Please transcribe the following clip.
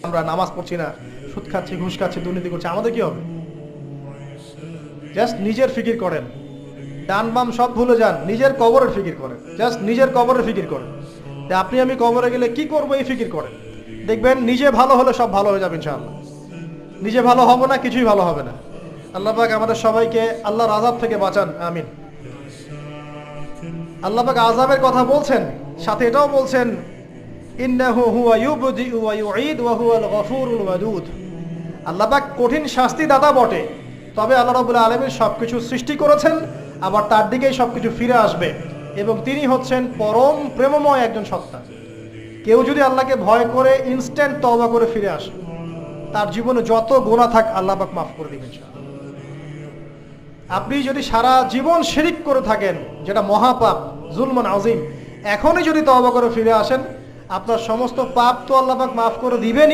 আমরা নামাজ পড়ছি না, সুদ খাচ্ছি, ঘুষ খাচ্ছি, দুর্নীতি করছি, আমাদের কি হবে? জাস্ট নিজের ফিকির করেন, ডান বাম সব ভুলে যান, নিজের কবরের ফিকির করেন, জাস্ট নিজের কবরের ফিকির করেন যে আপনি আমি কবরে গেলে কি করবো, এই ফিকির করেন। দেখবেন নিজে ভালো হলে সব ভালো হয়ে যাবে ইনশাআল্লাহ। নিজে ভালো হব না, কিছুই ভালো হবে না। আল্লাহ পাক আমাদের সবাইকে আল্লাহর আযাব থেকে বাঁচান, আমিন। আল্লাহ পাক আযাবের কথা বলছেন, সাথে এটাও বলছেন ইন্নাহু হুয়া ইউবদিউ ওয়া ইউঈদ ওয়া হুয়াল গফুরুল ওয়াদুদ। আল্লাহ পাক কঠিন শাস্তি দাতা বটে, তবে আল্লাহ রাব্বুল আলামিন সবকিছু সৃষ্টি করেছেন, আবার তার দিকেই সবকিছু ফিরে আসবে, এবং তিনি হচ্ছেন পরম প্রেমময় একজন সত্তা। কেউ যদি আল্লাহকে ভয় করে ইনস্ট্যান্ট তওবা করে ফিরে আসে, তার জীবনে যত গুনাহ থাক আল্লাহ পাক মাফ করে দিবেন ইনশাআল্লাহ। আপনি যদি সারা জীবন শিরিক করে থাকেন, যেটা মহাপাপ, জুলমান আযীম, এখনই যদি তওবা করে ফিরে আসেন, আপনার সমস্ত পাপ তো আল্লাহ পাক মাফ করে দিবেনই,